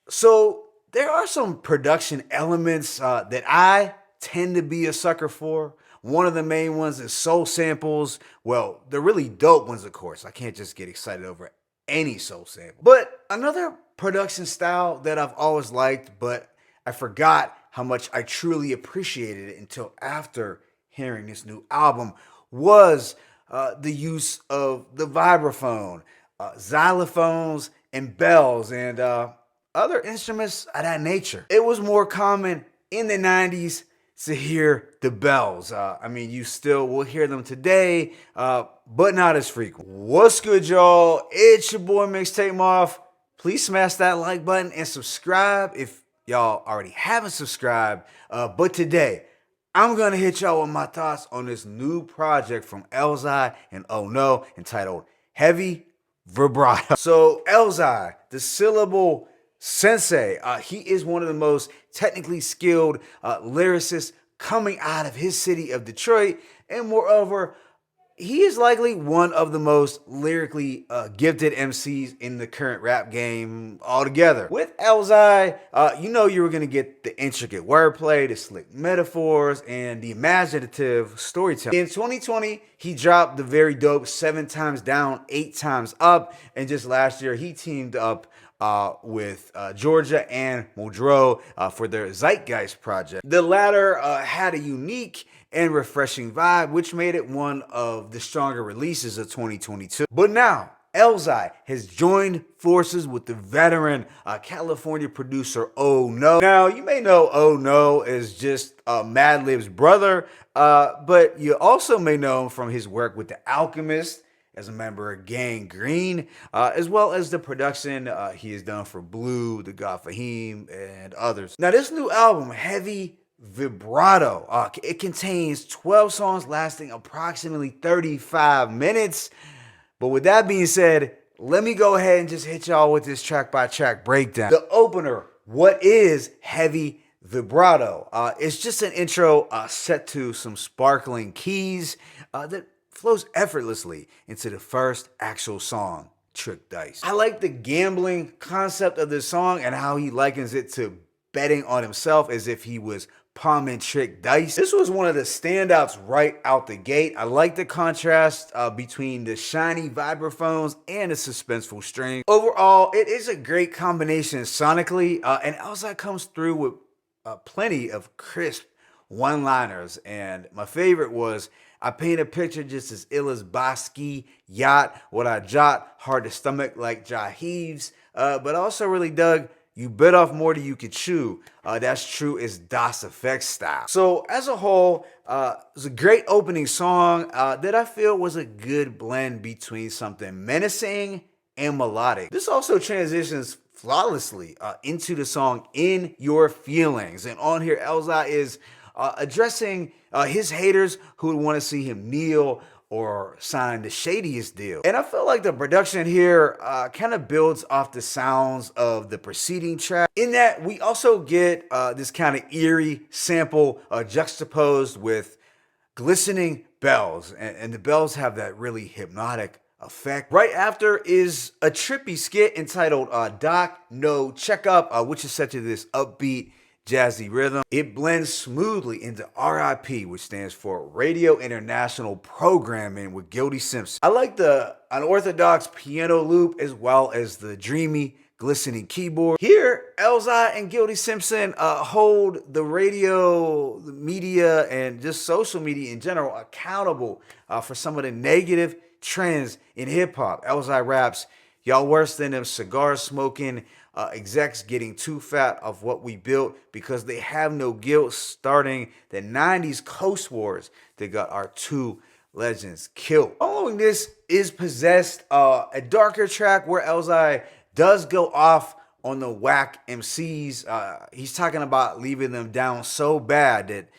So there are some production elements that I tend to be a sucker for. One of the main ones is soul samples. Well, the really dope ones, of course. I can't just get excited over any soul sample. But another production style that I've always liked, but I forgot how much I truly appreciated it until after hearing this new album, was the use of the vibraphone, xylophones, and bells, and other instruments of that nature. It was more common in the 90s to hear the bells. I mean, you still will hear them today, but not as frequent. What's good, y'all? It's your boy Mixtape Moth. Please smash that like button and subscribe if y'all already haven't subscribed. But today, I'm gonna hit y'all with my thoughts on this new project from Elzhi and Oh No, entitled Heavy Vibrato. So Elzhi, the syllable sensei, he is one of the most technically skilled lyricists coming out of his city of Detroit, and moreover, he is likely one of the most lyrically gifted MCs in the current rap game altogether. With Elzhi, you know you were going to get the intricate wordplay, the slick metaphors, and the imaginative storytelling. In 2020, he dropped the very dope 7 Times Down, 8 Times Up, and just last year, he teamed up with Georgia and Muldrow for their Zeitgeist project. The latter had a unique and refreshing vibe, which made it one of the stronger releases of 2022. But now, Elzhi has joined forces with the veteran California producer Oh No. Now, you may know Oh No as just Madlib's brother, but you also may know him from his work with The Alchemist, as a member of Gang Green, as well as the production he has done for Blue, The God Fahim, and others. Now, this new album, Heavy Vibrato, it contains 12 songs lasting approximately 35 minutes. But with that being said, let me go ahead and just hit y'all with this track-by-track breakdown. The opener, what is Heavy Vibrato? It's just an intro set to some sparkling keys that flows effortlessly into the first actual song, Trick Dice. I like the gambling concept of this song and how he likens it to betting on himself as if he was palming trick dice. This was one of the standouts right out the gate. I like the contrast between the shiny vibraphones and the suspenseful string. Overall, it is a great combination sonically, and Elzhi comes through with plenty of crisp one-liners, and my favorite was, I paint a picture just as ill as Bosky, Yacht, what I jot, hard to stomach like Jaheaves, but I also really dug You Bit Off More Than You Could Chew. That's true as Das Effect style. So as a whole, it was a great opening song that I feel was a good blend between something menacing and melodic. This also transitions flawlessly into the song In Your Feelings. And on here, Elzhi is addressing his haters who would want to see him kneel or sign the shadiest deal. And I feel like the production here kind of builds off the sounds of the preceding track, in that we also get this kind of eerie sample juxtaposed with glistening bells. And the bells have that really hypnotic effect. Right after is a trippy skit entitled Doc No Checkup, which is set to this upbeat jazzy rhythm. It blends smoothly into RIP, which stands for Radio International Programming, with Guilty Simpson. I like the unorthodox piano loop as well as the dreamy, glistening keyboard. Here, Elzhi and Guilty Simpson hold the radio, the media, and just social media in general accountable for some of the negative trends in hip-hop. Elzhi raps, y'all worse than them cigar smoking execs getting too fat of what we built because they have no guilt, starting the 90s Coast Wars that got our 2 legends killed. Following this is Possessed, a darker track where Elzhi does go off on the whack MCs. He's talking about leaving them down so bad that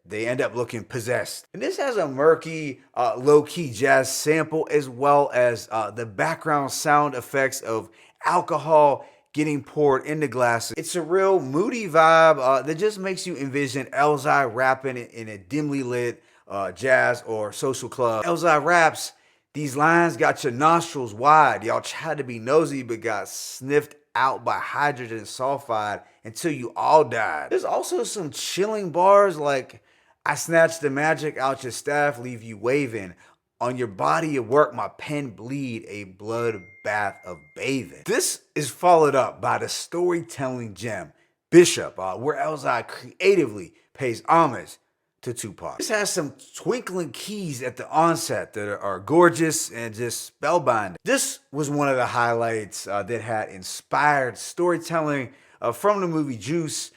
they end up looking possessed. And this has a murky, low-key jazz sample, as well as the background sound effects of alcohol getting poured into glasses. It's a real moody vibe that just makes you envision Elzhi rapping in a dimly lit jazz or social club. Elzhi raps, these lines got your nostrils wide. Y'all tried to be nosy but got sniffed out by hydrogen sulfide until you all died. There's also some chilling bars like, I snatch the magic out your staff, leave you waving. On your body of work, my pen bleed a blood bath of bathing. This is followed up by the storytelling gem, Bishop, where Elzhi creatively pays homage to Tupac. This has some twinkling keys at the onset that are gorgeous and just spellbinding. This was one of the highlights that had inspired storytelling from the movie Juice.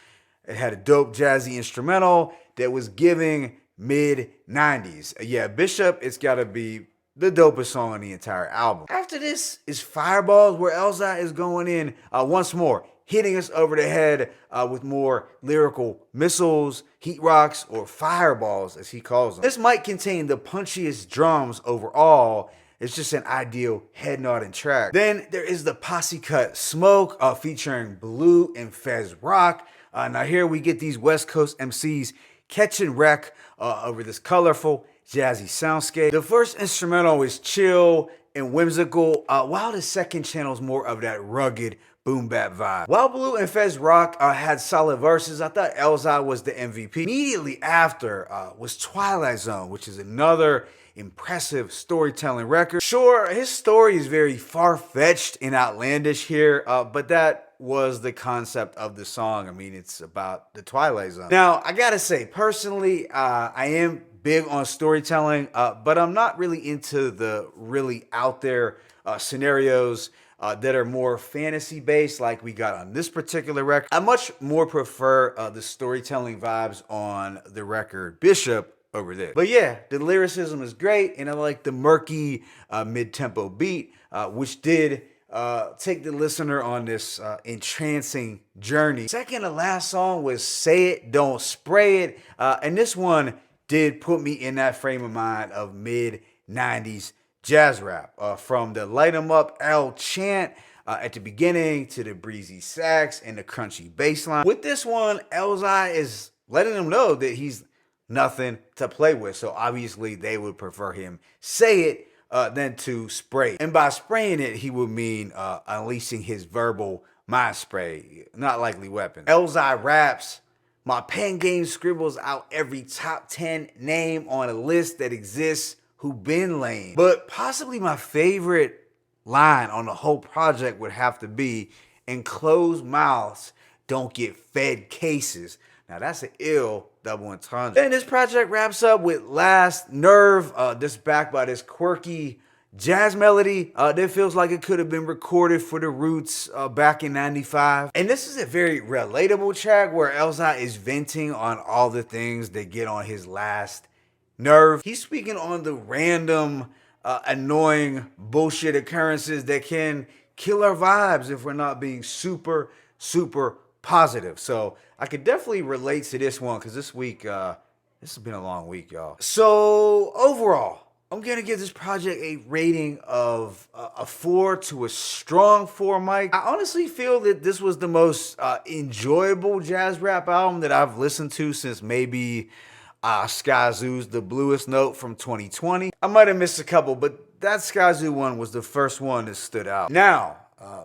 It had a dope jazzy instrumental that was giving mid-90s. Yeah, Bishop, it's gotta be the dopest song on the entire album. After this is Fireballs, where Elzhi is going in once more, hitting us over the head with more lyrical missiles, heat rocks, or fireballs, as he calls them. This might contain the punchiest drums overall. It's just an ideal head nodding track. Then there is the posse cut Smoke featuring Blue and Fez Rock. Now here we get these West Coast MCs catching wreck over this colorful, jazzy soundscape. The first instrumental is chill and whimsical, while the second channels more of that rugged boom bap vibe. While Blue and Fez Rock had solid verses, I thought Elzhi was the MVP. Immediately after was Twilight Zone, which is another impressive storytelling record. Sure, his story is very far-fetched and outlandish here, but that was the concept of the song. I mean, it's about the Twilight Zone. Now, I gotta say, personally, I am big on storytelling, but I'm not really into the really out there scenarios that are more fantasy based like we got on this particular record. I much more prefer the storytelling vibes on the record Bishop over there. But yeah, the lyricism is great, and I like the murky mid-tempo beat, which did take the listener on this entrancing journey. Second to last song was Say It, Don't Spray It, and this one did put me in that frame of mind of mid-90s jazz rap, from the light 'em up L chant at the beginning to the breezy sax and the crunchy bass line. With this one, Elzhi is letting them know that he's nothing to play with, so obviously they would prefer him say it than to spray it. And by spraying it, he would mean unleashing his verbal mind spray, not likely weapon. Elzhi raps, my pen game scribbles out every top 10 name on a list that exists who been lame. But possibly my favorite line on the whole project would have to be, and closed mouths don't get fed cases. Now that's an ill double entendre. Then this project wraps up with Last Nerve, this backed by this quirky jazz melody that feels like it could have been recorded for the Roots back in '95. And this is a very relatable track where Elzhi is venting on all the things that get on his last nerve. He's speaking on the random, annoying bullshit occurrences that can kill our vibes if we're not being super positive. So I could definitely relate to this one because this week, this has been a long week, y'all. So overall, I'm gonna give this project a rating of a 4 to a strong 4, Mike. I honestly feel that this was the most enjoyable jazz rap album that I've listened to since maybe Skyzoo's The Bluest Note from 2020. I might have missed a couple, but that Skyzoo one was the first one that stood out. Now,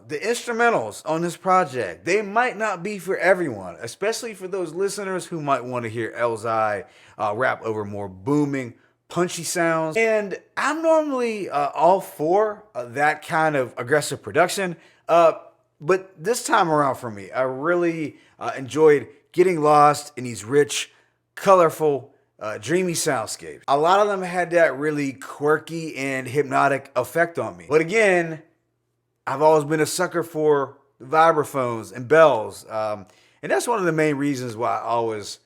the instrumentals on this project, they might not be for everyone, especially for those listeners who might want to hear Elzhi rap over more booming, punchy sounds. And I'm normally all for that kind of aggressive production, but this time around for me, I really enjoyed getting lost in these rich, colorful, dreamy soundscapes. A lot of them had that really quirky and hypnotic effect on me. But again, I've always been a sucker for vibraphones and bells. And that's one of the main reasons why I always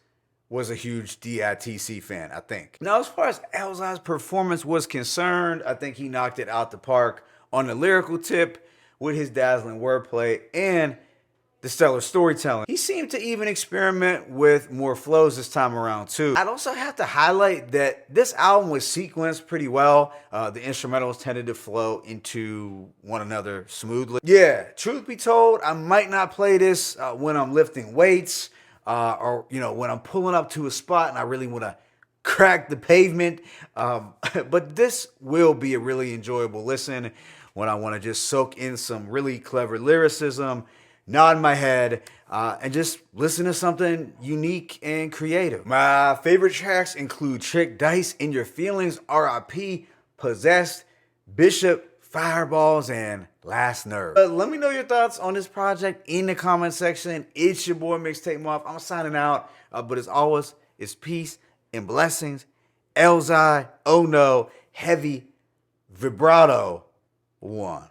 was a huge DITC fan, I think. Now, as far as Elzhi's performance was concerned, I think he knocked it out the park on the lyrical tip with his dazzling wordplay and the stellar storytelling. He seemed to even experiment with more flows this time around too. I'd also have to highlight that this album was sequenced pretty well. The instrumentals tended to flow into one another smoothly. Yeah, truth be told, I might not play this when I'm lifting weights or when I'm pulling up to a spot and I really want to crack the pavement. But this will be a really enjoyable listen when I want to just soak in some really clever lyricism, nod my head, and just listen to something unique and creative. My favorite tracks include Trick Dice, In Your Feelings, RIP, Possessed, Bishop, Fireballs, and Last Nerve. Let me know your thoughts on this project in the comment section. It's your boy Mixtape Moth. I'm signing out, but as always, it's peace and blessings. Elzhi, oh no, heavy, vibrato, one.